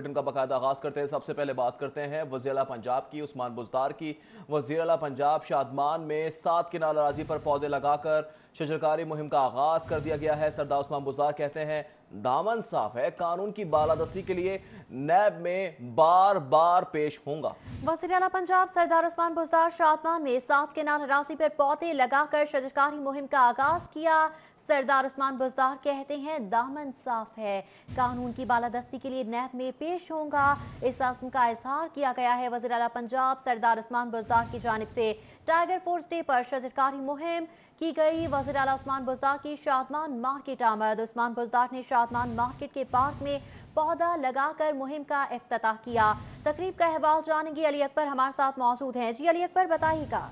کا باقاعدہ آغاز کرتے ہیں۔ سب سے پہلے بات کرتے ہیں وزیر اعلیٰ پنجاب کی، عثمان بزدار کی۔ وزیر اعلیٰ پنجاب شادمان میں 7 کنال اراضی پر پودے لگا کر شجرکاری مہم کا آغاز کر دیا گیا ہے۔ سردار عثمان بزدار کہتے ہیں دامن صاف ہے، قانون کی بالادستی کے لیے نیب میں بار بار پیش ہوں گا۔ وزیر اعلیٰ پنجاب سردار عثمان بزدار شادمان میں 7 کنال اراضی پر پودے لگا کر شجرکاری مہم کا آغاز کیا۔ سردار عثمان بزدار کہتے ہیں دامن صاف ہے، قانون کی بالادستی کے لیے نیب میں پیش ہوں گا۔ اس عزم کا اظہار کیا گیا ہے وزیر اعلیٰ پنجاب سردار عثمان بزدار کی جانب سے۔ ٹائیگر فورس ڈے پر شجرکاری مہم کی گئی۔ وزیر اعلیٰ عثمان بزدار کی شادمان مارکیٹ آمد۔ عثمان بزدار نے شادمان مارکیٹ کے پارک میں پودا لگا کر مہم کا افتتاح کیا۔ تقریب کا احوال جانیں گے، علی اکبر ہمارے ساتھ موجود ہیں۔ جی علی اکبر بتائیے گا۔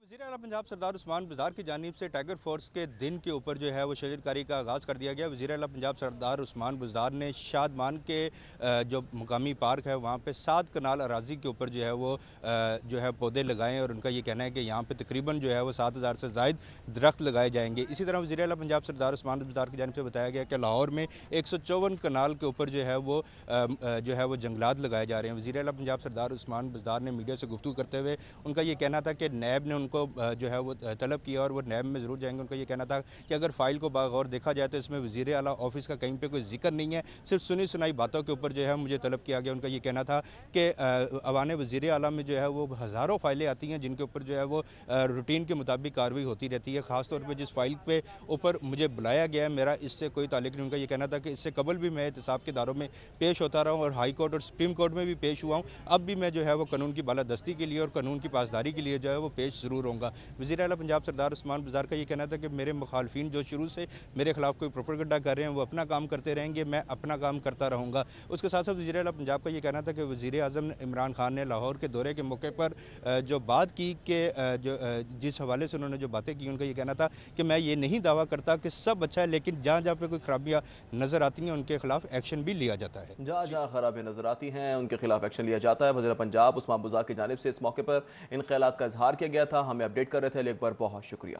وزیر اعلیٰ پنجاب سردار عثمان بزدار کی جانب سے ٹائیگر فورس کے دن کے اوپر جو ہے وہ شجرکاری کا آغاز کر دیا گیا۔ وزیر اعلیٰ پنجاب سردار عثمان بزدار نے شادمان کے جو مقامی پارک ہے وہاں پہ 7 کنال اراضی کے اوپر جو ہے وہ پودے لگائے ہیں، اور ان کا یہ کہنا ہے کہ یہاں پہ تقریباً جو ہے وہ 7000 سے زائد درخت لگائے جائیں گے۔ اسی طرح وزیر اعلیٰ پنجاب سردار عثمان بزدار کی جانب سے بتایا گیا کہ لاہور میں 154 کنال کے اوپر جو ہے وہ جنگلات لگائے جا رہے ہیں۔ وزیر اعلیٰ پنجاب سردار عثمان بزدار نے میڈیا سے گفتگو کرتے ہوئے ان کا یہ کہنا تھا کہ نیب نے ان کو جو ہے وہ طلب کیا اور وہ نیب میں ضرور جائیں گے۔ ان کا یہ کہنا تھا کہ اگر فائل کو باغور دیکھا جائے تو اس میں وزیر اعلیٰ آفس کا کہیں پہ کوئی ذکر نہیں ہے، صرف سنی سنائی باتوں کے اوپر جو ہے مجھے طلب کیا گیا۔ ان کا یہ کہنا تھا کہ ایوان وزیر اعلیٰ میں جو ہے وہ ہزاروں فائلیں آتی ہیں جن کے اوپر جو ہے وہ روٹین کے مطابق کارروائی ہوتی رہتی ہے۔ خاص طور پہ جس فائل پہ اوپر مجھے بلایا گیا ہے میرا اس سے کوئی تعلق نہیں۔ ان کا یہ کہنا تھا کہ اس سے قبل بھی میں احتساب کے داروں میں پیش ہوتا رہا ہوں اور ہائی کورٹ اور سپریم کورٹ میں بھی پیش ہوا ہوں، اب بھی میں جو ہے وہ قانون کی بالادستی کے لیے اور قانون کی پاسداری کے لیے جو ہے وہ پیش ضرور ہوں گا۔ وزیر اعلیٰ پنجاب سردار عثمان بزدار کا یہ کہنا تھا کہ میرے مخالفین جو شروع سے میرے خلاف کوئی پروپیگنڈا کر رہے ہیں وہ اپنا کام کرتے رہیں گے، میں اپنا کام کرتا رہوں گا۔ اس کے ساتھ ساتھ وزیر اعلیٰ پنجاب کا یہ کہنا تھا کہ وزیر اعظم عمران خان نے لاہور کے دورے کے موقع پر جو بات کی کہ جس حوالے سے انہوں نے جو باتیں کی، ان کا یہ کہنا تھا کہ میں یہ نہیں دعویٰ کرتا کہ سب اچھا ہے، لیکن جہاں جہاں پہ کوئی خرابیاں نظر آتی ہیں ان کے خلاف ایکشن بھی لیا جاتا ہے۔ جہاں جہاں خرابیاں نظر آتی ہیں ان کے خلاف ایکشن لیا جاتا ہے۔ وزیر پنجاب عثمان بزدار کی جانب سے اس موقع پر ان خیالات کا اظہار کیا گیا تھا۔ ہمیں اپڈیٹ کر رہے تھے، ایک بار بہت شکریہ۔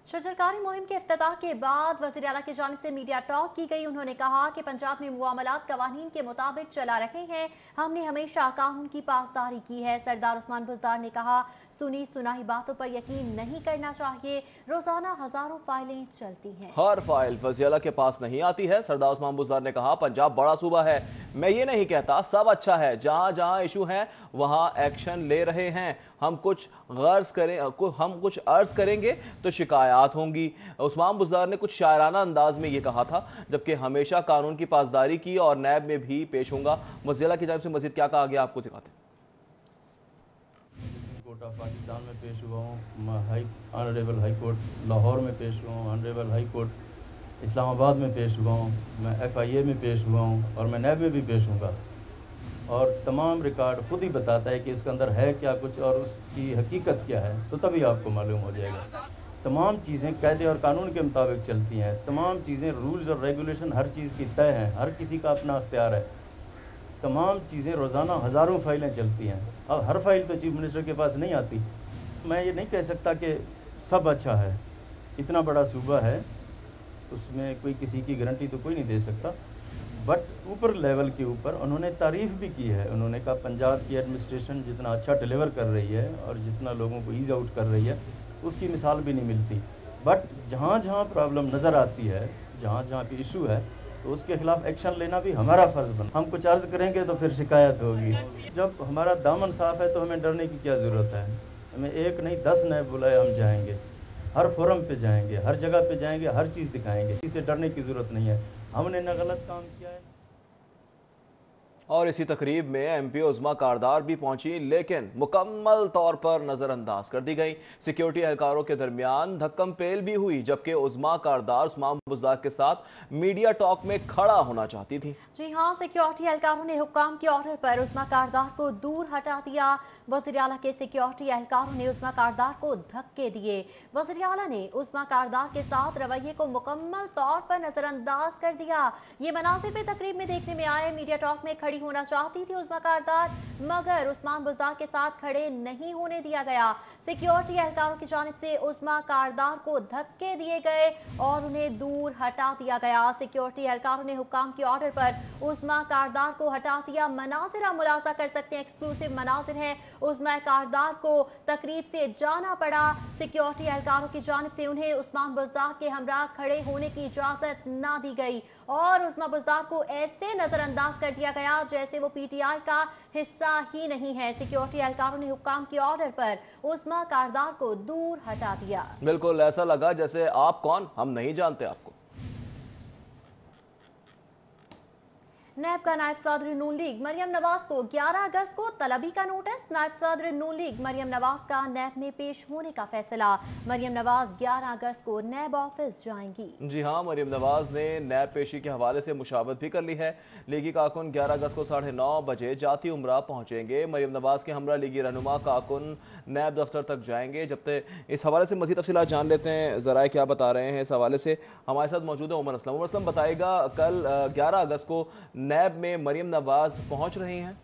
شجرکاری مہم کے افتتاح کے بعد وزیر اعلیٰ کی جانب سے میڈیا ٹاک کی گئی۔ انہوں نے کہا کہ پنجاب میں معاملات قوانین کے مطابق چلا رہے ہیں، ہم نے ہمیشہ قانون کی پاسداری کی ہے۔ سردار عثمان بزدار نے کہا سنی سنائی باتوں پر یقین نہیں کرنا چاہیے، روزانہ ہزاروں فائلیں چلتی ہیں، ہر فائل وزیر اعلیٰ کے پاس نہیں آتی ہے۔ سردار عثمان بزدار نے کہا پنجاب بڑا صوبہ ہے، میں یہ نہیں کہتا سب اچھا ہے، جہاں جہاں ایشو ہیں وہاں ایکشن لے رہے ہیں، ہم کچھ عرض کریں گے تو شکایات ہوں گی۔ عثمان بزدار نے کچھ شاعرانہ انداز میں یہ کہا تھا، جبکہ ہمیشہ قانون کی پاسداری کی اور نیب میں بھی پیش ہوں گا۔ وزیر اعلیٰ کی جانب سے مزید کیا کہا گیا آپ کو دکھاتے ہیں۔ کورٹ آف پاکستان میں پیش ہوا ہوں، آنریبل ہائی کورٹ لاہور میں پیش ہوا ہوں، آنریبل ہائی کورٹ اسلام آباد میں پیش ہوا ہوں، میں FIA میں پیش ہوا ہوں اور میں نیب میں بھی پیش ہوں گا، اور تمام ریکارڈ خود ہی بتاتا ہے کہ اس کے اندر ہے کیا کچھ اور اس کی حقیقت کیا ہے، تو تبھی آپ کو معلوم ہو جائے گا۔ تمام چیزیں قاعدے اور قانون کے مطابق چلتی ہیں، تمام چیزیں رولز اور ریگولیشن ہر چیز کی طے ہیں، ہر کسی کا اپنا اختیار ہے، تمام چیزیں روزانہ ہزاروں فائلیں چلتی ہیں۔ اب ہر فائل تو چیف منسٹر کے پاس نہیں آتی۔ میں یہ نہیں کہہ سکتا کہ سب اچھا ہے، اتنا بڑا صوبہ ہے اس میں کوئی کسی کی گارنٹی تو کوئی نہیں دے سکتا، بٹ اوپر لیول کے اوپر انہوں نے تعریف بھی کی ہے۔ انہوں نے کہا پنجاب کی ایڈمنسٹریشن جتنا اچھا ڈیلیور کر رہی ہے اور جتنا لوگوں کو ایز آؤٹ کر رہی ہے اس کی مثال بھی نہیں ملتی، بٹ جہاں جہاں پرابلم نظر آتی ہے، جہاں جہاں پہ ایشو ہے تو اس کے خلاف ایکشن لینا بھی ہمارا فرض بنتا ہے۔ ہم کچھ عرض کریں گے تو پھر شکایت ہوگی۔ جب ہمارا دامن صاف ہے تو ہمیں ڈرنے کی کیا ضرورت ہے؟ ہمیں ایک نہیں 10 نیب بلائے ہم جائیں گے، ہر فورم پہ جائیں گے، ہر جگہ پہ جائیں گے، ہر چیز دکھائیں گے، کسی سے ڈرنے کی ضرورت نہیں ہے۔ ہم نے نہ غلط کام کیا ہے۔ اور اسی تقریب میں MP عظمیٰ کاردار بھی پہنچی، لیکن مکمل طور پر نظر انداز کر دی گئی۔ سیکیورٹی اہلکاروں کے درمیان دھکم پیل بھی ہوئی، جبکہ عظمیٰ کاردار عثمان بزدار کے ساتھ میڈیا ٹاک میں کھڑا ہونا چاہتی تھی۔ جی ہاں، سیکیورٹی اہلکاروں نے حکام کے آرڈر پر عظمیٰ کاردار کو دور ہٹا دیا۔ وزیر اعلیٰ کے سیکیورٹی اہلکاروں نے عظمیٰ کاردار کو دھکے دیے۔ وزیر اعلیٰ نے عظمیٰ کاردار کے ساتھ رویے کو مکمل طور پر نظر انداز کر دیا۔ یہ مناظر بھی تقریب میں دیکھنے میں آئے۔ میڈیا ٹاک میں کھڑی होना चाहती थी उस्मा कारदार, मगर उस्मान बुज़दार के साथ खड़े नहीं होने दिया गया। सिक्योरिटी एहलकारों की जानिब से उस्मा कारदार को धक्के दिए गए और उन्हें दूर हटा दिया गया। सिक्योरिटी एहलकारों ने हुक्काम के ऑर्डर पर उस्मा कारदार को हटा दिया। मनाज़िर आप मुलाजा कर सकते हैं, एक्सक्लूसिव मनाज़िर हैं। उस्मा कारदार को तकरीब से जाना पड़ा। सिक्योरिटी एहलकारों की जानिब से उन्हें उस्मान बुज़दार के हमरा खड़े होने की इजाज़त ना दी गई और उस्मा बुज़दार को ऐसे नजरअंदाज कर दिया गया जैसे वो पीटीआई का हिस्सा ही नहीं है। सिक्योरिटी एहलकारों ने हुक्काम के ऑर्डर पर उस्मा कारदार को दूर हटा दिया। बिल्कुल ऐसा लगा जैसे आप कौन, हम नहीं जानते आपको। नैब का नायब सदर नून लीग मरियम नवाज को 11 अगस्त को तलबी का नोटिस। नायब सदर नून लीग मरियम नवाज का नैब में पेश होने का फैसला। मरियम नवाज 11 अगस्त को नैब ऑफिस जाएंगी। जी हाँ, मरियम नवाज ने नैब पेशी के हवाले से मुशावरत भी कर ली है। लीगी कारकुन 11 अगस्त को 9:30 बजे जाती उमरा पहुंचेंगे। मरियम नवाज के हमरा लीगी रहनुमा कारकुन नैब दफ्तर तक जाएंगे। जब तक इस हवाले से मज़ीद तफसीलात जान लेते हैं, ज़राए क्या बता रहे हैं इस हवाले से। हमारे साथ मौजूद है उमर असलम। उमर असलम बताएगा, कल 11 अगस्त को नैब में मरियम नवाज पहुंच रही हैं।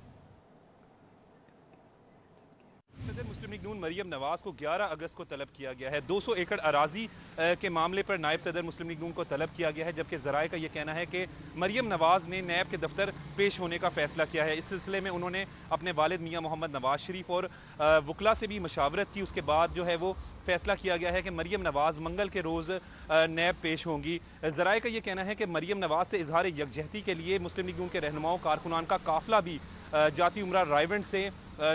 सदर मुस्लिम लीग नून मरियम नवाज को 11 अगस्त को तलब किया गया है। 200 एकड़ अराजी के मामले पर नायब सदर मुस्लिम लीग नून को तलब किया गया है, जबकि ज़राए का ये कहना है कि मरियम नवाज ने नैब के दफ्तर पेश होने का फैसला किया है। इस सिलसिले में उन्होंने अपने वालिद मियाँ मोहम्मद नवाज शरीफ और वकला से भी मशावरत की। उसके बाद जो है वो फैसला किया गया है कि मरियम नवाज मंगल के रोज़ नैब पेश होंगी। ज़राए का ये कहना है कि मरियम नवाज से इजहार यकजहती के लिए मुस्लिम लीग नून के रहनुमाओं कारकुनान का काफिला भी जाती उमरा रायवंड से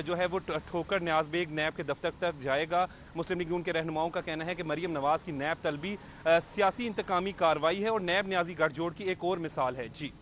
जो है वो ठोकर न्याज बेग नैब के दफ्तर तक जाएगा। मुस्लिम लीग नून के रहनुमाओं का कहना है कि मरियम नवाज की नैब तलबी सियासी इंतकामी कार्रवाई है और नैब न्याजी गठजोड़ की एक और मिसाल है। जी,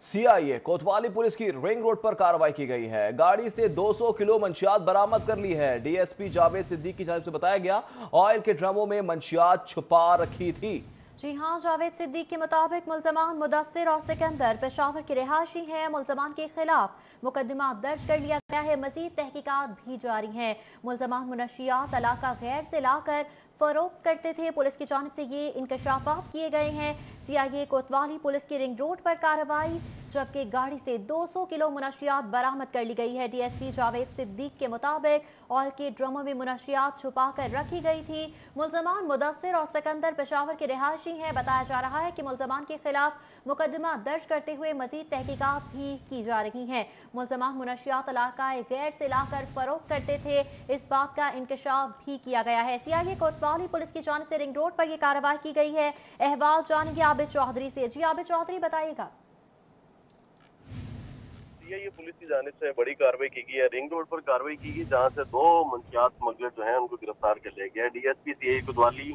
सीआईए कोतवाली पुलिस की रिंग रोड पर कार्रवाई की गई है। गाड़ी से 200 किलो मंशियात बरामद कर ली है। डीएसपी जावेद सिद्दीक की जानिब से बताया गया, ऑयल के ड्रमों में मंशियात छुपा रखी थी। जी हाँ, जावेद सिद्दीक के मुताबिक मुल्ज़मान मुदस्सिर और सिकंदर पेशावर के रिहायशी हैं। मुल्ज़मान के खिलाफ मुकदमा दर्ज कर लिया गया है। मजीद तहकीकात भी जारी हैं। मुल्ज़मान मुनशियात इलाका गैर से लाकर फरोख्त करते थे। पुलिस की जानिब से ये इंकशाफात किए गए हैं। सीआईए कोतवाली पुलिस की रिंग रोड पर कार्रवाई, जबकि गाड़ी से 200 किलो मुनशियात बरामद कर ली गई है। डीएसपी जावेद सिद्दीक के मुताबिक ऑयल के ड्रमों में मुनशियात छुपा कर रखी गई थी। मुल्ज़मान मुदस्सिर और सिकंदर पेशावर के रिहायशी हैं। बताया जा रहा है कि मुल्ज़मान के खिलाफ मुकदमा दर्ज करते हुए मजीद तहकीकात भी की जा रही हैं। मुल्ज़मान मुनशियात इलाका गैर से लाकर फरोख्त करते थे, इस बात का इंकशाफ भी किया गया है। सीआईए कोतवाली पुलिस की जानिब से रिंग रोड पर यह कार्रवाई की गई है। अहवाल जानेंगे आबिद चौधरी से। जी आबिद चौधरी, बताइएगा। ये पुलिस की जानिब से बड़ी कार्रवाई की गई है। रिंग रोड पर कार्रवाई की गई, जहां से 2 मंशियात स्मगलर जो हैं उनको गिरफ्तार कर लिया गया है। डीएसपी सीआईए कोतवाली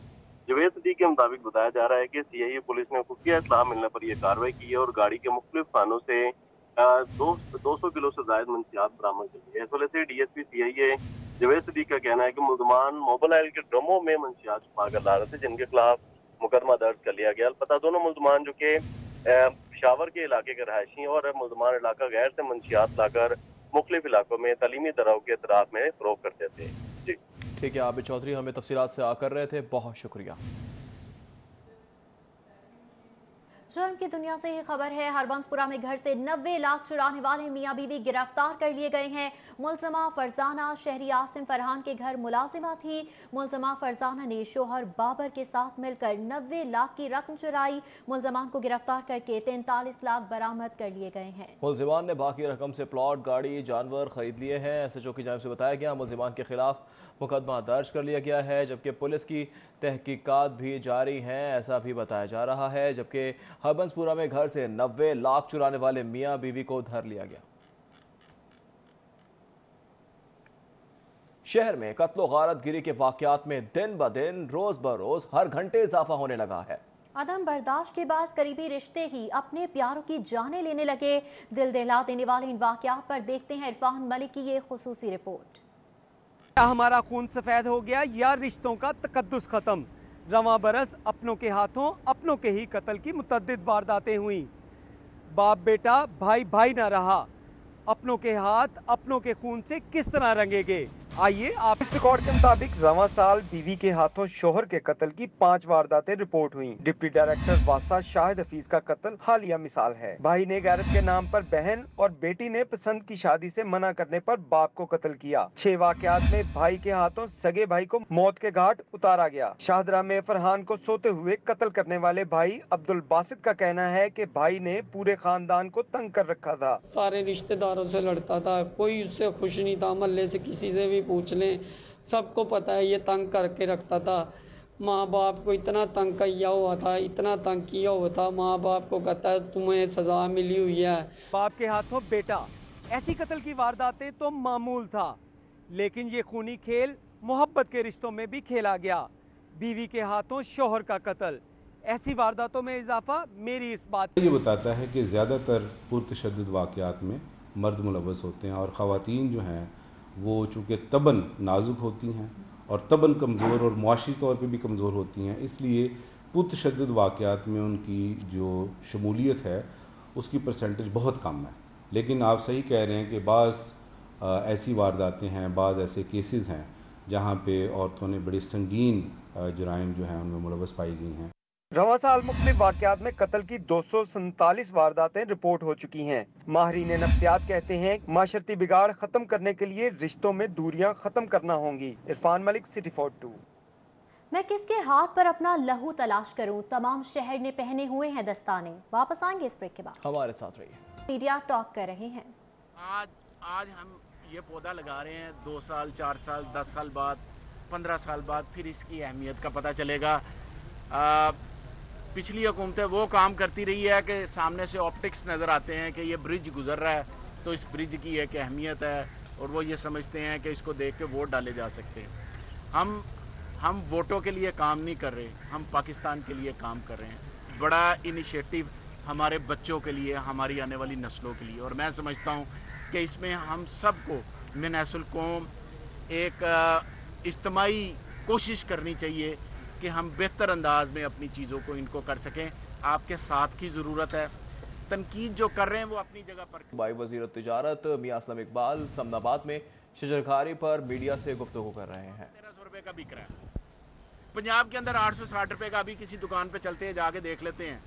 जावेद सिद्दीक के मुताबिक बताया जा रहा है कि सीआईए पुलिस ने खुफिया इत्तला मिलने पर यह कार्रवाई की है और गाड़ी के मुख्तलिफ खानों से 200 किलो से ज्यादा मंशियात बरामद कर ली है। इस वजह से डीएसपी सीआईए जावेद सिद्दीक का कहना है कि मुल्ज़मान मोबाइल ऑयल के ड्रमों में मंशियात छुपा कर ला रहे थे, जिनके खिलाफ मुकदमा दर्ज कर लिया गया। अलबत्ता दोनों मुल्ज़मान जो कि पेशावर के इलाके के रहायशी और मुल्ज़मान इलाका गैर से मंशियात लाकर मुख्तलिफ इलाकों में तलीमी दराव के अतराफ में फरोख्त करते थे। जी ठीक है, आबिद चौधरी हमें तफसीलात से आकर रहे थे, बहुत शुक्रिया। जुर्म की दुनिया से ही खबर है। हरबंसपुरा में घर से 90 लाख चुराने वाले मियाँ बीवी गिरफ्तार कर लिए गए हैं। मुल्ज़मा फरजाना शहरी आसिम फरहान के घर मुलाजिमा थी। मुल्ज़मा फरजाना ने शोहर बाबर के साथ मिलकर 90 लाख की रकम चुराई। मुल्ज़मान को गिरफ्तार करके 43 लाख बरामद कर लिए गए हैं। मुल्ज़िमान ने बाकी रकम से प्लॉट, गाड़ी, जानवर खरीद लिए हैं। एसएचओ की जानिब से बताया गया, मुल्ज़िमान के खिलाफ मुकदमा दर्ज कर लिया गया है, जबकि पुलिस की तहकीकात भी जारी हैं, ऐसा भी बताया जा रहा है। जबकि हरबंसपुरा में घर से 90 लाख चुराने वाले मियाँ बीवी को धर लिया गया। शहर में कत्लो गारत गिरी के वाकयात में दिन ब दिन रोज बरोज हर घंटे इजाफा होने लगा है। अदम बर्दाश्त के बाद करीबी रिश्ते ही अपने प्यारों की जाने लेने लगे। दिल दहला देने वाले इन वाकयात पर देखते हैं इरफान मलिक की ये खुसूसी रिपोर्ट। हमारा खून सफेद हो गया या रिश्तों का तकद्दुस खत्म। रवां बरस अपनों के हाथों अपनों के ही कत्ल की मुतअद्दिद वारदातें हुई। बाप बेटा भाई भाई ना रहा। अपनों के हाथ अपनों के खून से किस तरह रंगेंगे। आइए आप इस रिकॉर्ड के मुताबिक रवां साल बीवी के हाथों शोहर के कत्ल की 5 वारदातें रिपोर्ट हुई। डिप्टी डायरेक्टर वासा शाहिद हफीज का कत्ल हालिया मिसाल है। भाई ने गैरत के नाम पर बहन और बेटी ने पसंद की शादी से मना करने पर बाप को कत्ल किया। 6 वाकयात में भाई के हाथों सगे भाई को मौत के घाट उतारा गया। शाहदरा में फरहान को सोते हुए कत्ल करने वाले भाई अब्दुल बासित का कहना है कि भाई ने पूरे खानदान को तंग कर रखा था। सारे रिश्तेदारों से लड़ता था, कोई उससे खुश नहीं था। मोहल्ले से किसी से भी पूछ लें, सबको पता है ये तंग करके रखता था। माँ बाप को इतना तंग किया हुआ था, इतना तंग किया हुआ था। माँ बाप को कहता है तुम्हें सजा मिली हुई है। बाप के हाथों बेटा, ऐसी कत्ल की वारदातें तो मामूल था, लेकिन ये खूनी खेल मोहब्बत के रिश्तों में भी खेला गया। बीवी के हाथों शोहर का कत्ल, ऐसी वारदातों में इजाफा मेरी इस बात ये बताता है कि ज़्यादातर पुरतशद्दुद वाक़यात में मर्द मुलव्वस होते हैं और ख़वातीन जो हैं वो चूँकि तबन नाजुक होती हैं और तबन कमज़ोर और मुआशी तौर पे भी कमज़ोर होती हैं, इसलिए पुरतशद्दुद वाक़यात में उनकी जो शमूलियत है उसकी परसेंटेज बहुत कम है। लेकिन आप सही कह रहे हैं कि बाज़ ऐसी वारदातें हैं, बाज़ ऐसे केसेस हैं जहाँ पे औरतों ने बड़े संगीन जराइम जो हैं उनमें मुलव्वस पाई गई हैं। रवां साल मुख्तलिफ वाक़यात में कत्ल की 247 वारदातें रिपोर्ट हो चुकी हैं। माहिरीन नफ्सियात कहते हैं माशरती बिगाड़ खत्म करने के लिए रिश्तों में दूरियां खत्म करना होंगी। इरफान मलिक, सिटी 42। मैं किसके हाथ पर अपना लहू तलाश करूं, तमाम शहर ने पहने हुए हैं दस्ताने। वापस आएंगे इस ब्रेक के बाद। हमारे साथ रहिए। मीडिया टॉक कर रहे हैं। आज हम ये पौधा लगा रहे हैं, 2 साल 4 साल 10 साल बाद 15 साल बाद फिर इसकी अहमियत का पता चलेगा। पिछली हुकूमतें वो काम करती रही है कि सामने से ऑप्टिक्स नज़र आते हैं कि ये ब्रिज गुजर रहा है तो इस ब्रिज की एक अहमियत है और वो ये समझते हैं कि इसको देख के वोट डाले जा सकते हैं। हम वोटों के लिए काम नहीं कर रहे, हम पाकिस्तान के लिए काम कर रहे हैं। बड़ा इनिशिएटिव हमारे बच्चों के लिए, हमारी आने वाली नस्लों के लिए, और मैं समझता हूँ कि इसमें हम सबको मिनहसुल कौम एक इज्तिमाई कोशिश करनी चाहिए कि हम बेहतर अंदाज में अपनी चीज़ों को इनको कर सकें। आपके साथ की ज़रूरत है। तनकीद जो कर रहे हैं वो अपनी जगह पर। भाई वज़ीर तिजारत मियां असलम इकबाल समनाबाद में शजरखारी पर मीडिया से गुफ्तगू कर रहे हैं। 1300 रुपये का बिक रहा है। पंजाब के अंदर 860 रुपये का भी किसी दुकान पे चलते हैं, जाके देख लेते हैं।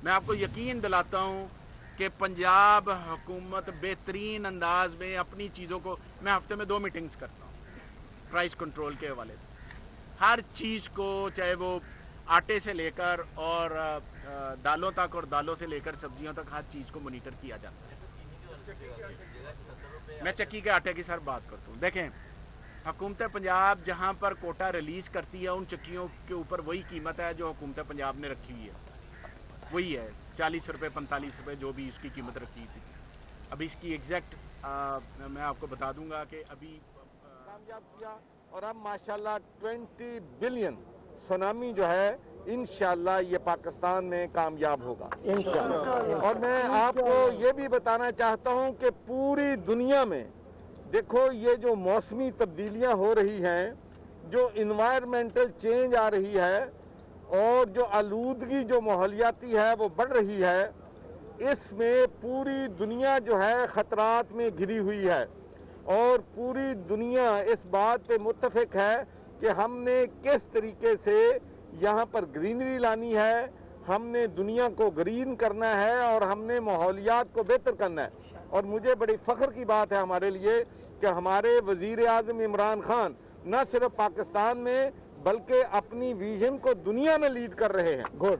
मैं आपको यकीन दिलाता हूँ कि पंजाब हुकूमत बेहतरीन अंदाज में अपनी चीज़ों को, मैं हफ्ते में 2 मीटिंग्स करता हूँ प्राइस कंट्रोल के हवाले से। हर चीज़ को, चाहे वो आटे से लेकर और दालों तक और दालों से लेकर सब्जियों तक, हर चीज़ को मॉनिटर किया जाता है। मैं चक्की के आटे की सर बात करता हूँ। देखें, हुकूमत पंजाब जहाँ पर कोटा रिलीज़ करती है उन चक्कियों के ऊपर वही कीमत है जो हुकूमत पंजाब ने रखी हुई है, वही है 40 रुपये 45 रुपये जो भी इसकी कीमत रखी थी। अभी इसकी एग्जैक्ट मैं आपको बता दूंगा कि अभी कामयाब किया और अब माशाल्लाह 20 बिलियन सुनामी जो है इंशाल्लाह ये पाकिस्तान में कामयाब होगा इंशाल्लाह। और मैं आपको ये भी बताना चाहता हूँ कि पूरी दुनिया में देखो ये जो मौसमी तब्दीलियाँ हो रही हैं, जो इन्वायरमेंटल चेंज आ रही है और जो आलूदगी जो माहौलियाती है वो बढ़ रही है, इसमें पूरी दुनिया जो है ख़तरात में घिरी हुई है और पूरी दुनिया इस बात पे मुत्तफिक है कि हमने किस तरीके से यहाँ पर ग्रीनरी लानी है, हमने दुनिया को ग्रीन करना है और हमने माहौलियात को बेहतर करना है। और मुझे बड़ी फ़ख्र की बात है हमारे लिए कि हमारे वज़ीर आज़म इमरान खान न सिर्फ पाकिस्तान में बल्कि अपनी विजन को दुनिया में लीड कर रहे हैं। गुड।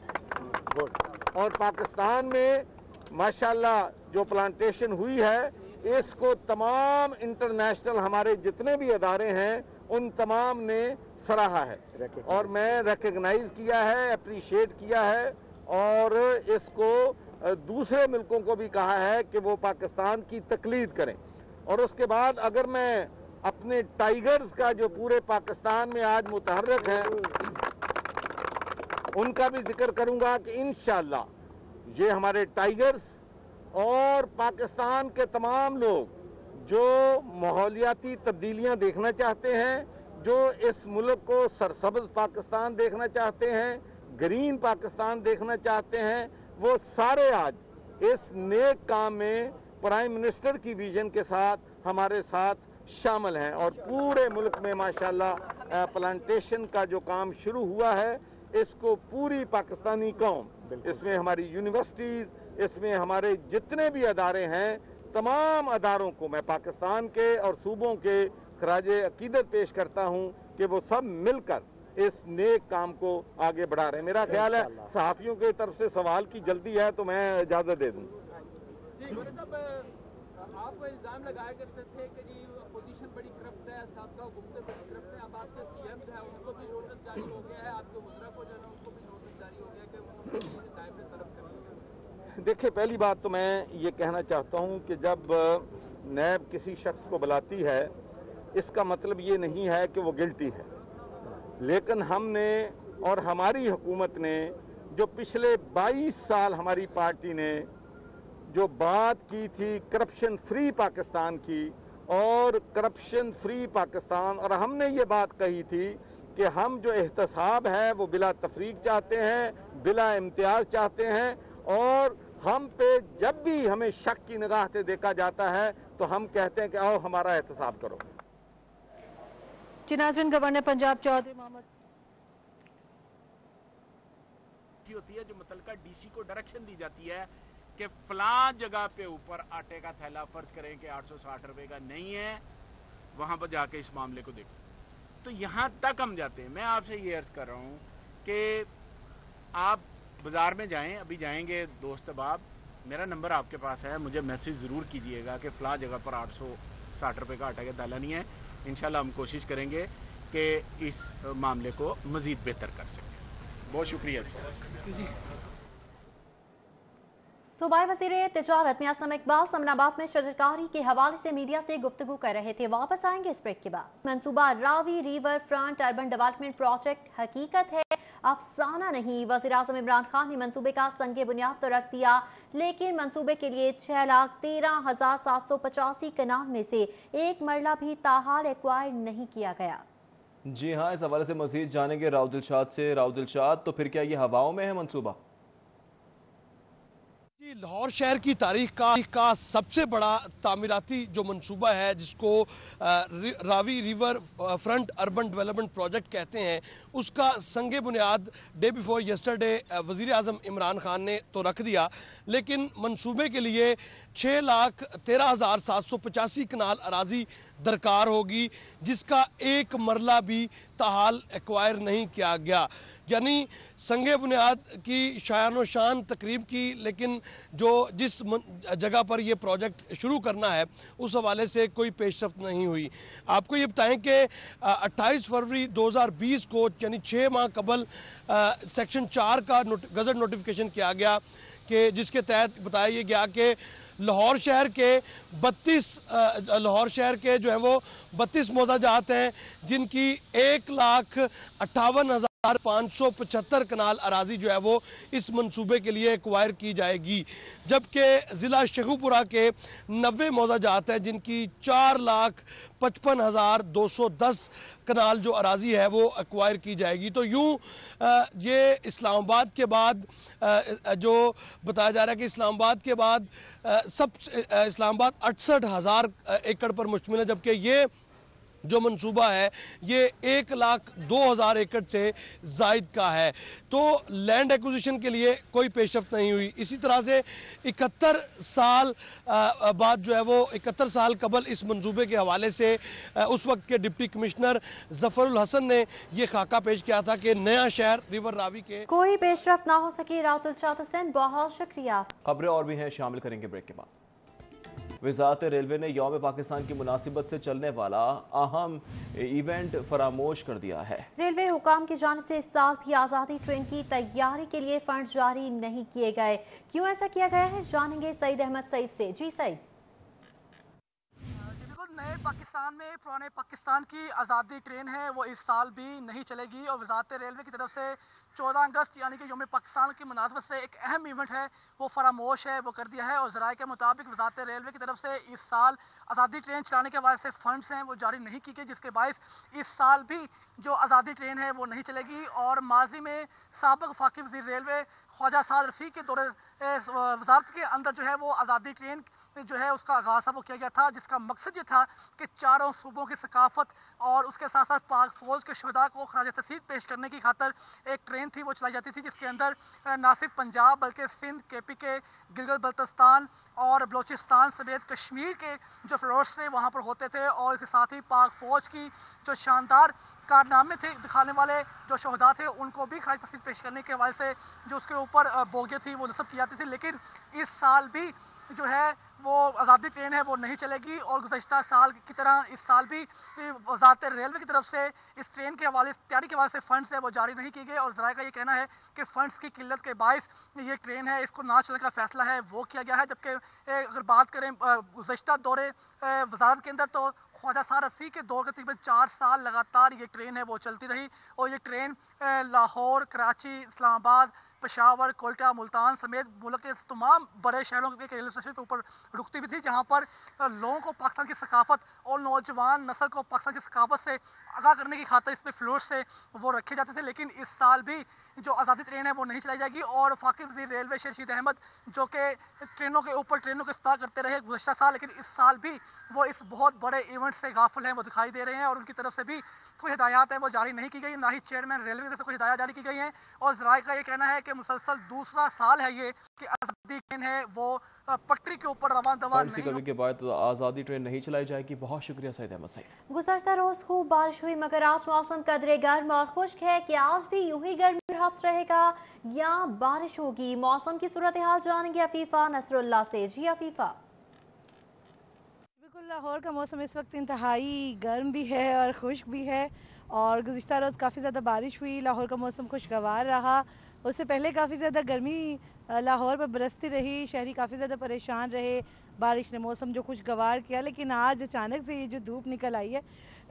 और पाकिस्तान में माशाल्लाह जो प्लांटेशन हुई है, इसको तमाम इंटरनेशनल हमारे जितने भी अदारे हैं उन तमाम ने सराहा है और मैं रिकग्नाइज किया है, अप्रिशिएट किया है और इसको दूसरे मुल्कों को भी कहा है कि वो पाकिस्तान की तकलीद करें। और उसके बाद अगर मैं अपने टाइगर्स का जो पूरे पाकिस्तान में आज मुतहर्रिक है उनका भी जिक्र करूंगा कि इंशाअल्लाह ये हमारे टाइगर्स और पाकिस्तान के तमाम लोग जो माहौलियाती तब्दीलियां देखना चाहते हैं, जो इस मुल्क को सरसब्ज़ पाकिस्तान देखना चाहते हैं, ग्रीन पाकिस्तान देखना चाहते हैं, वो सारे आज इस नेक काम में प्राइम मिनिस्टर की विजन के साथ हमारे साथ शामिल हैं और पूरे मुल्क में माशाल्लाह प्लांटेशन का जो काम शुरू हुआ है इसको पूरी पाकिस्तानी कौम, इसमें हमारी यूनिवर्सिटीज़, इसमें हमारे जितने भी अदारे हैं, तमाम अदारों को मैं पाकिस्तान के और सूबों के खराजे अकीदत पेश करता हूँ कि वो सब मिलकर इस नेक काम को आगे बढ़ा रहे हैं। मेरा ख्याल है सहाफ़ियों की तरफ से सवाल की जल्दी है तो मैं इजाज़त दे दूँ। आप इल्ज़ाम लगाया करते थे कि जी अपोजिशन बड़ी करप्ट है, साबका हुकूमतें बड़ी करप्ट है, अब आपके सीएम जो है उनको भी नोटिस जारी हो गया है, आपके वज़रा को जो है उनको भी नोटिस जारी हो गया कि उनको नायब ने तलब कर लिया। देखिए, पहली बात तो मैं ये कहना चाहता हूँ कि जब नैब किसी शख्स को बुलाती है इसका मतलब ये नहीं है कि वो गिल्टी है, लेकिन हमने और हमारी हुकूमत ने जो पिछले 22 साल हमारी पार्टी ने जो बात की थी करप्शन फ्री पाकिस्तान की और करप्शन फ्री पाकिस्तान, और हमने ये बात कही थी कि हम जो एहतसाब है वो बिला तफरीक चाहते हैं, बिला इम्तियाज चाहते हैं, और हम पे जब भी हमें शक की निगाह से देखा जाता है तो हम कहते हैं कि आओ हमारा एहतसाब करो। जी नाज़रीन, गवर्नर पंजाब चौधरी मोहम्मद होती है जो मुतलका डीसी को डायरेक्शन दी जाती है कि फलां जगह पे ऊपर आटे का थैला फर्ज करें कि 860 रुपए का नहीं है, वहां पर जाके इस मामले को देखो। तो यहां तक हम जाते हैं। मैं आपसे ये अर्ज कर रहा हूं कि आप बाजार में जाएं, अभी जाएंगे दोस्त अहबाब, मेरा नंबर आपके पास है, मुझे मैसेज ज़रूर कीजिएगा कि फलां जगह पर 860 रुपए का आटा का थैला नहीं है। इंशाल्लाह हम कोशिश करेंगे कि इस मामले को मज़ीद बेहतर कर सकें। बहुत शुक्रिया। सूबाई वज़ीर तिजारत मियां असलम इकबाल समनाबाद में शजरकारी के हवाले से मीडिया से गुफ्तगू कर रहे थे। वापस आएंगे इस ब्रेक के बाद। मंसूबा Ravi river front urban development project हकीकत है, अफसाना नहीं। वज़ीर आज़म इमरान खान ने मंसूबे का संगे बुनियाद तो रख दिया, लेकिन मंसूबे के लिए 6,13,785 कनाल में से एक मरला भी ताहाल एक्वायर नहीं किया गया। जी हाँ, इस हवाले से मजीद जानेंगे राव दिलशाद से। राव दिलशाद, तो फिर क्या ये हवाओं में है मंसूबा? लाहौर शहर की तारीख का सबसे बड़ा तामीराती जो मंसूबा है जिसको Ravi river front urban development project कहते हैं, उसका संगे बुनियाद डे बिफोर यस्टरडे वज़ीर आज़म इमरान खान ने तो रख दिया, लेकिन मंसूबे के लिए 6,13,785 कनाल अराजी दरकार होगी, जिसका एक मरला भी ताहाल एक्वायर नहीं किया गया। यानी संगे बुनियाद की शायानो शान तकरीब की, लेकिन जिस जगह पर ये प्रोजेक्ट शुरू करना है उस हवाले से कोई पेशरफ्त नहीं हुई। आपको ये बताएं कि 28 फरवरी 2020 को यानी 6 माह कबल सेक्शन 4 का गज़ट नोटिफिकेशन किया गया कि जिसके तहत बताया ये गया कि लाहौर शहर के जो है वो 32 मौज़ाजात हैं जिनकी 1,58,575 कनाल अराजी जो है वो इस मंसूबे के लिए एक्वायर की जाएगी, जबकि ज़िला शेखुपुरा के 90 मौज़ाजात हैं जिनकी 4,55,210 कनाल जो अराजी है वो एक्वायर की जाएगी। तो यूँ ये इस्लामाबाद के बाद जो बताया जा रहा है कि इस्लामाबाद 68,000 एकड़ पर मुश्तमिल है, जबकि ये जो मंसूबा है ये 1,02,000 एकड़ से जायद का है। तो लैंड एक्विजिशन के लिए कोई पेशरफ्त नहीं हुई। इसी तरह से 71 साल बाद जो है वो 71 साल कबल इस मंसूबे के हवाले से उस वक्त के डिप्टी कमिश्नर जफरुल हसन ने ये खाका पेश किया था कि नया शहर रिवर रावी के कोई पेशरफ्त ना हो सकी। राउतुल शाद हुसैन, बहुत शुक्रिया। खबरें और भी हैं, शामिल करेंगे ब्रेक के बाद। वज़ारत रेलवे ने यौम पाकिस्तान की मुनासिबत से चलने वाला अहम इवेंट फरामोश कर दिया है। रेलवे हुकाम की जानिब से इस साल भी आज़ादी ट्रेन की तैयारी के लिए फंड जारी नहीं किए गए। क्यों ऐसा किया गया है, जानेंगे सईद अहमद सईद से। जी सईद। नए पाकिस्तान में पुराने पाकिस्तान की आज़ादी ट्रेन है वो इस साल भी नहीं चलेगी, और वज़ारत रेलवे की तरफ से 14 अगस्त यानी कि यौम पाकिस्तान की मुनासबत से एक अहम इवेंट है वो फरामोश है, वो कर दिया है। और ज़राए के मुताबिक वज़ारत रेलवे की तरफ से इस साल आज़ादी ट्रेन चलाने के हवाले से फ़ंड्स हैं वो जारी नहीं की गए, जिसके बायस इस साल भी जो आज़ादी ट्रेन है वो नहीं चलेगी। और माजी में साबिक़ वफ़ाक़ी वज़ीर रेलवे ख्वाजा साद रफ़ीक के दौरे वज़ारत के अंदर जो है वो आज़ादी ट्रेन जो है उसका आगाज़ वो किया गया था, जिसका मकसद ये था कि चारों सूबों की सकाफत और उसके साथ साथ पाक फौज के शहदा को खराज तहसीन पेश करने की खातर एक ट्रेन थी वो चलाई जाती थी, जिसके अंदर ना सिर्फ पंजाब बल्कि सिंध, KPK, गिलगित बल्तिस्तान और बलूचिस्तान समेत कश्मीर के जो फ्लोर्स थे वहाँ पर होते थे। और इसके साथ ही पाक फौज की जो शानदार कारनामे थे दिखाने वाले जो शहदा थे उनको भी खराज तहसीन पेश करने के हवाले से जो उसके ऊपर बोगे थी वो नस्ब की जाती थी। लेकिन इस साल भी जो है वो आज़ादी ट्रेन है वो नहीं चलेगी और गुज़श्ता साल की तरह इस साल भी वज़ारत रेलवे की तरफ से इस ट्रेन के हवाले तैयारी के हवाले से फ़ंड्स है वो जारी नहीं किए गए। और ज़राए का ये कहना है कि फ़ंड्स की किल्लत के बायस ये ट्रेन है इसको ना चलने का फ़ैसला है वो किया गया है। जबकि अगर बात करें गुज़श्ता दौरे वज़ारत के अंदर तो ख्वाजा सार रफ़ी के दौर के तकरीबन 4 साल लगातार ये ट्रेन है वो चलती रही और ये ट्रेन लाहौर, कराची, इस्लामाबाद, पेशावर, कोयटा, मुल्तान समेत मुल्क के तमाम बड़े शहरों के रेलवे स्टेशन के ऊपर रुकती भी थी, जहाँ पर लोगों को पाकिस्तान की सकाफत और नौजवान नस्ल को पाकिस्तान की सकाफत से आगाह करने की खातिर इस पर फ्लोर से वो रखे जाते थे। लेकिन इस साल भी जो आज़ादी ट्रेन है वो नहीं चलाई जाएगी और वफाकी वज़ीर रेलवे शेर रशीद अहमद जो कि ट्रेनों के ऊपर ट्रेनों के इफ्ताह करते रहे गुज़श्ता साल, लेकिन इस साल भी वो इस बहुत बड़े इवेंट से गाफिल हैं वो दिखाई दे रहे हैं और उनकी तरफ से भी कोई हिदायत है वो जारी नहीं की गई, ना ही चेयरमैन रेलवे की तरफ से कोई हिदायत जारी की गई है। और ज़राए का ये कहना है कि मुसलसल दूसरा साल है ये कि आज़ादी ट्रेन है वो पटरी के ऊपर रवां दवा नहीं कभी के बाद आज़ादी ट्रेन नहीं चलाई जाएगी। बहुत शुक्रिया सईद अहमद सईद। गुज़श्ता रोज खूब बारिश हुई मगर आज मौसम कदरे गर्म और खुश्क है कि आज भी यूं ही गर्मी में हब्स रहेगा या बारिश होगी। मौसम की सूरत हाल जानेंगे अफीफा नसरुल्लाह से। जी अफीफा। बिल्कुल, लाहौर का मौसम इस वक्त इंतहाई गर्म भी है और खुश्क भी है और गुज़िश्ता रोज़ काफ़ी ज़्यादा बारिश हुई, लाहौर का मौसम खुशगवार रहा। उससे पहले काफ़ी ज़्यादा गर्मी लाहौर पर बरसती रही, शहरी काफ़ी ज़्यादा परेशान रहे, बारिश ने मौसम जो खुशगवार किया। लेकिन आज अचानक से ये जो धूप निकल आई है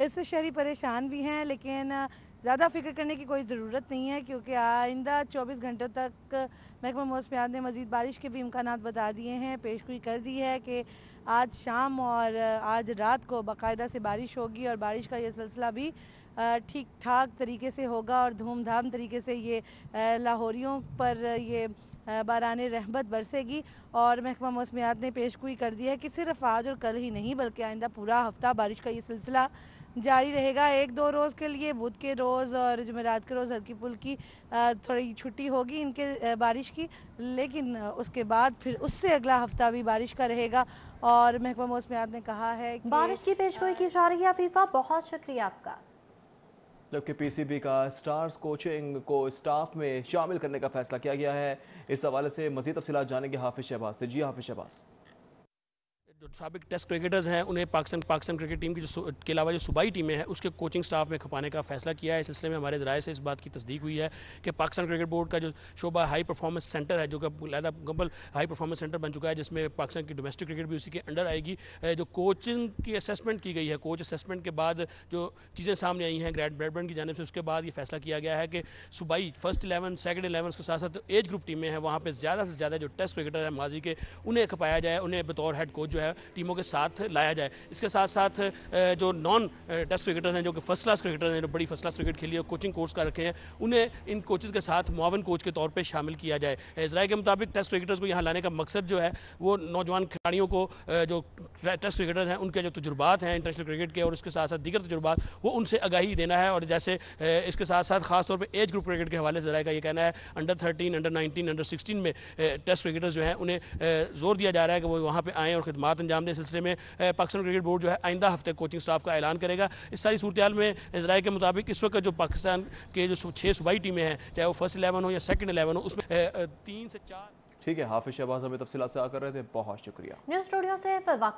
इससे शहरी परेशान भी हैं, लेकिन ज़्यादा फिक्र करने की कोई ज़रूरत नहीं है क्योंकि आइंदा 24 घंटों तक महकमा मौसमियात ने मज़ीद बारिश के भी इम्कानात बता दिए हैं, पेशगोई कर दी है कि आज शाम और आज रात को बाकायदा से बारिश होगी और बारिश का ये सिलसिला भी ठीक ठाक तरीके से होगा और धूमधाम तरीके से ये लाहौरियों पर ये बाराने रहमत बरसेगी। और महकमा मौसमियात ने पेशगोई कर दी है कि सिर्फ आज और कल ही नहीं बल्कि आइंदा पूरा हफ्ता बारिश का ये सिलसिला जारी रहेगा। 1-2 रोज़ के लिए बुध के रोज़ और जुमेरात के रोज़ हल्की फुल्की थोड़ी छुट्टी होगी इनके बारिश की, लेकिन उसके बाद फिर उससे अगला हफ्ता भी बारिश का रहेगा। और महकमा मौसमियात ने कहा है कि बारिश की पेशगोई की जा रही है अफीफा, बहुत शुक्रिया आपका। जबकि PCB का स्टार्स कोचिंग को स्टाफ में शामिल करने का फैसला किया गया है। इस हवाले से मज़ीद तफसीलात जानेंगे हाफिज शहबाज से। जी हाफिज शहबाज। जो साबिक टेस्ट क्रिकेटर्स हैं उन्हें पाकिस्तान क्रिकेट टीम की के अलावा जो सूबाई टीमें हैं उसके कोचिंग स्टाफ में खपाने का फैसला किया है। इस सिलसिले में हमारे ज़राए से इस बात की तस्दीक हुई है कि पाकिस्तान क्रिकेट बोर्ड का जो शोबा हाई परफॉर्मेंस सेंटर है, जो कि अलहदा गब्बल हाई परफॉर्मेंस सेंटर बन चुका है, जिसमें पाकिस्तान की डोमेस्टिक क्रिकेट भी उसी के अंडर आएगी, जो कोचिंग की असेसमेंट की गई है, कोच असेसमेंट के बाद जो चीज़ें सामने आई हैं ग्रैड ब्रैडबर्न की जानिब से, उसके बाद ये फैसला किया गया है कि सूबाई फर्स्ट 11 सेकंड 11 के साथ साथ एज ग्रुप टीमें हैं वहाँ पर ज़्यादा से ज़्यादा जो टेस्ट क्रिकेटर हैं माजी के उन्हें खपाया जाए, उन्हें बतौर हेड कोच जो है टीमों के साथ लाया जाए। इसके साथ साथ जो नॉन टेस्ट क्रिकेटर्स हैं जो कि फर्स्ट क्लास क्रिकेटर्स हैं, जो बड़ी फर्स्ट क्लास क्रिकेट खेली और कोचिंग कोर्स का रखे हैं, उन्हें इन कोचेज़ के साथ मुआवन कोच के तौर पे शामिल किया जाए। इजराइल के मुताबिक टेस्ट क्रिकेटर्स को यहाँ लाने का मकसद जो है वो नौजवान खिलाड़ियों को जो टेस्ट क्रिकेटर्स हैं उनके जो तजुर्बात हैं इंटरनेशनल क्रिकेट के और उसके साथ साथ दीगर तजुर्बात वो उनसे आगाही देना है। और जैसे इसके साथ साथ खास तौर पर एज ग्रुप क्रिकेट के हवाले से इजराइल का ये कहना है अंडर 13, अंडर 19, अंडर 16 में टेस्ट क्रिकेटर्स जो हैं उन्हें जोर दिया जा रहा है कि वो वहाँ पर आएँ और खिदमात अंजाम दें। इस सिलसिले में पाकिस्तान क्रिकेट बोर्ड जो है आइंदा हफ्ते कोचिंग स्टाफ का ऐलान करेगा। इस सारी सूरत हाल में इजराइल के मुताबिक इस वक्त जो पाकिस्तान के जो 6 सूबाई टीमें हैं, चाहे वो फर्स्ट 11 हो या सेकंड 11 हो, उसमें 3 से 4। ठीक है, हाफिज शहबाज हमें तफसीलात से आकर रहे थे, बहुत शुक्रिया। न्यूज़ स्टूडियो से फिलहाल